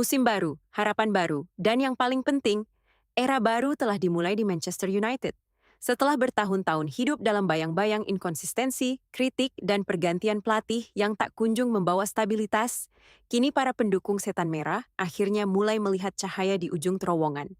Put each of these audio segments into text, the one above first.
Musim baru, harapan baru, dan yang paling penting, era baru telah dimulai di Manchester United. Setelah bertahun-tahun hidup dalam bayang-bayang inkonsistensi, kritik, dan pergantian pelatih yang tak kunjung membawa stabilitas, kini para pendukung Setan Merah akhirnya mulai melihat cahaya di ujung terowongan.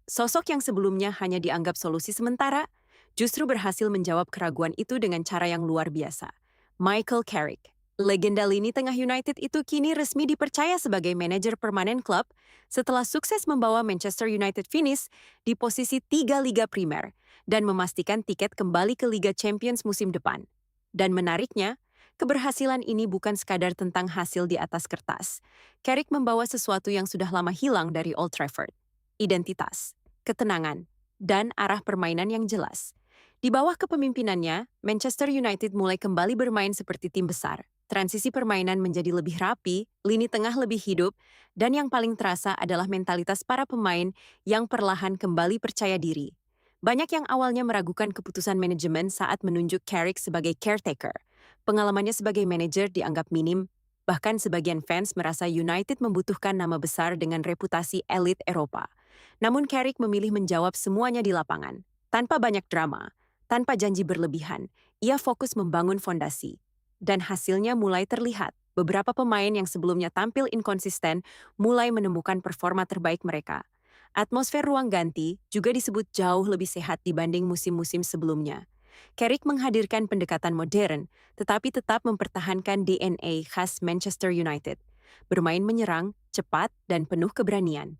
Sosok yang sebelumnya hanya dianggap solusi sementara, justru berhasil menjawab keraguan itu dengan cara yang luar biasa. Michael Carrick, legenda lini tengah United itu kini resmi dipercaya sebagai manajer permanen klub setelah sukses membawa Manchester United finish di posisi 3 Liga Primer dan memastikan tiket kembali ke Liga Champions musim depan. Dan menariknya, keberhasilan ini bukan sekadar tentang hasil di atas kertas. Carrick membawa sesuatu yang sudah lama hilang dari Old Trafford: identitas, ketenangan, dan arah permainan yang jelas. Di bawah kepemimpinannya, Manchester United mulai kembali bermain seperti tim besar. Transisi permainan menjadi lebih rapi, lini tengah lebih hidup, dan yang paling terasa adalah mentalitas para pemain yang perlahan kembali percaya diri. Banyak yang awalnya meragukan keputusan manajemen saat menunjuk Carrick sebagai caretaker. Pengalamannya sebagai manajer dianggap minim, bahkan sebagian fans merasa United membutuhkan nama besar dengan reputasi elit Eropa. Namun Carrick memilih menjawab semuanya di lapangan, tanpa banyak drama. Tanpa janji berlebihan, ia fokus membangun fondasi. Dan hasilnya mulai terlihat. Beberapa pemain yang sebelumnya tampil inkonsisten mulai menemukan performa terbaik mereka. Atmosfer ruang ganti juga disebut jauh lebih sehat dibanding musim-musim sebelumnya. Carrick menghadirkan pendekatan modern, tetapi tetap mempertahankan DNA khas Manchester United. Bermain menyerang, cepat, dan penuh keberanian.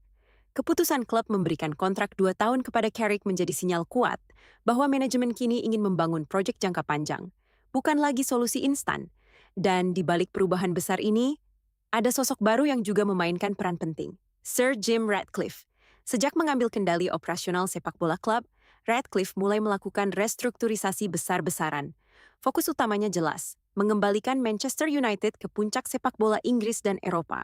Keputusan klub memberikan kontrak 2 tahun kepada Carrick menjadi sinyal kuat bahwa manajemen kini ingin membangun proyek jangka panjang, bukan lagi solusi instan. Dan di balik perubahan besar ini, ada sosok baru yang juga memainkan peran penting: Sir Jim Ratcliffe. Sejak mengambil kendali operasional sepak bola klub, Ratcliffe mulai melakukan restrukturisasi besar-besaran. Fokus utamanya jelas, mengembalikan Manchester United ke puncak sepak bola Inggris dan Eropa.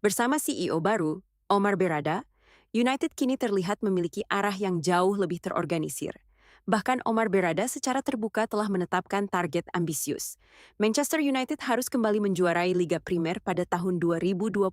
Bersama CEO baru, Omar Berrada, United kini terlihat memiliki arah yang jauh lebih terorganisir. Bahkan Omar Berrada secara terbuka telah menetapkan target ambisius. Manchester United harus kembali menjuarai Liga Primer pada tahun 2028,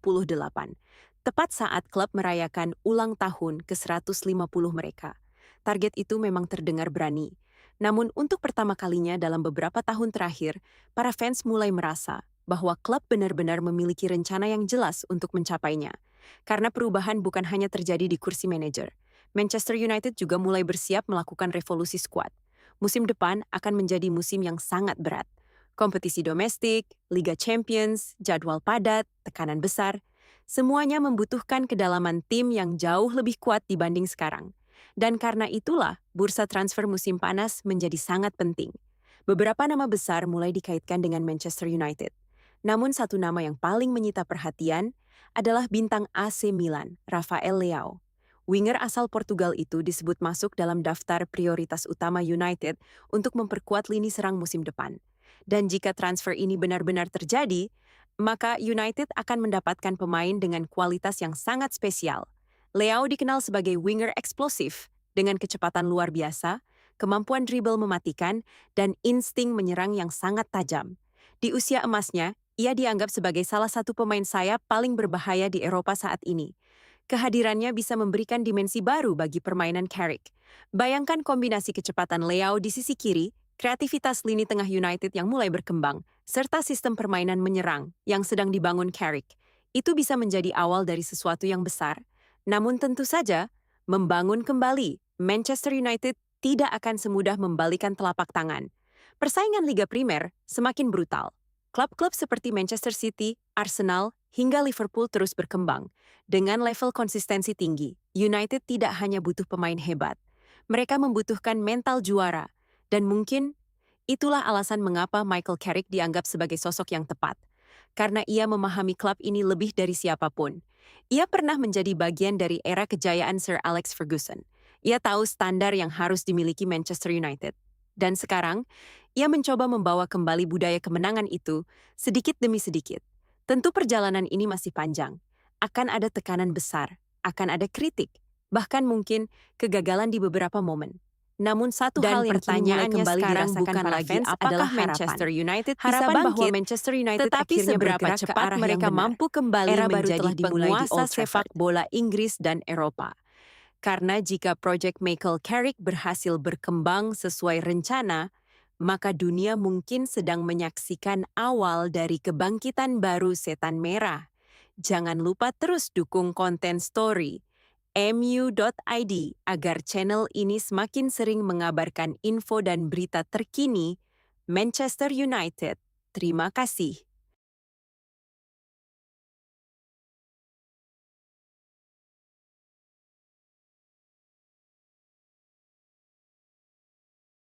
tepat saat klub merayakan ulang tahun ke-150 mereka. Target itu memang terdengar berani. Namun untuk pertama kalinya dalam beberapa tahun terakhir, para fans mulai merasa bahwa klub benar-benar memiliki rencana yang jelas untuk mencapainya. Karena perubahan bukan hanya terjadi di kursi manajer, Manchester United juga mulai bersiap melakukan revolusi skuad. Musim depan akan menjadi musim yang sangat berat. Kompetisi domestik, Liga Champions, jadwal padat, tekanan besar, semuanya membutuhkan kedalaman tim yang jauh lebih kuat dibanding sekarang. Dan karena itulah, bursa transfer musim panas menjadi sangat penting. Beberapa nama besar mulai dikaitkan dengan Manchester United. Namun satu nama yang paling menyita perhatian adalah bintang AC Milan, Rafael Leao. Winger asal Portugal itu disebut masuk dalam daftar prioritas utama United untuk memperkuat lini serang musim depan. Dan jika transfer ini benar-benar terjadi, maka United akan mendapatkan pemain dengan kualitas yang sangat spesial. Leao dikenal sebagai winger eksplosif, dengan kecepatan luar biasa, kemampuan dribble mematikan, dan insting menyerang yang sangat tajam. Di usia emasnya, ia dianggap sebagai salah satu pemain sayap paling berbahaya di Eropa saat ini. Kehadirannya bisa memberikan dimensi baru bagi permainan Carrick. Bayangkan kombinasi kecepatan Leao di sisi kiri, kreativitas lini tengah United yang mulai berkembang, serta sistem permainan menyerang yang sedang dibangun Carrick. Itu bisa menjadi awal dari sesuatu yang besar. Namun tentu saja, membangun kembali Manchester United tidak akan semudah membalikan telapak tangan. Persaingan Liga Primer semakin brutal. Klub-klub seperti Manchester City, Arsenal, hingga Liverpool terus berkembang. Dengan level konsistensi tinggi, United tidak hanya butuh pemain hebat. Mereka membutuhkan mental juara. Dan mungkin itulah alasan mengapa Michael Carrick dianggap sebagai sosok yang tepat. Karena ia memahami klub ini lebih dari siapapun. Ia pernah menjadi bagian dari era kejayaan Sir Alex Ferguson. Ia tahu standar yang harus dimiliki Manchester United. Dan sekarang, ia mencoba membawa kembali budaya kemenangan itu sedikit demi sedikit. Tentu perjalanan ini masih panjang. Akan ada tekanan besar, akan ada kritik, bahkan mungkin kegagalan di beberapa momen. Namun satu Dan hal yang pertanyaannya kembali sekarang dirasakan bukan para lagi fans apakah adalah Manchester United bisa harapan bahwa bangkit, Manchester United tetapi akhirnya seberapa bergerak ke cepat arah mereka yang benar. mampu kembali Era baru menjadi telah dimulai di penguasa Old sepak Trafford. bola Inggris dan Eropa. Karena jika Project Michael Carrick berhasil berkembang sesuai rencana, maka dunia mungkin sedang menyaksikan awal dari kebangkitan baru Setan Merah. Jangan lupa terus dukung konten story mu.id agar channel ini semakin sering mengabarkan info dan berita terkini Manchester United. Terima kasih.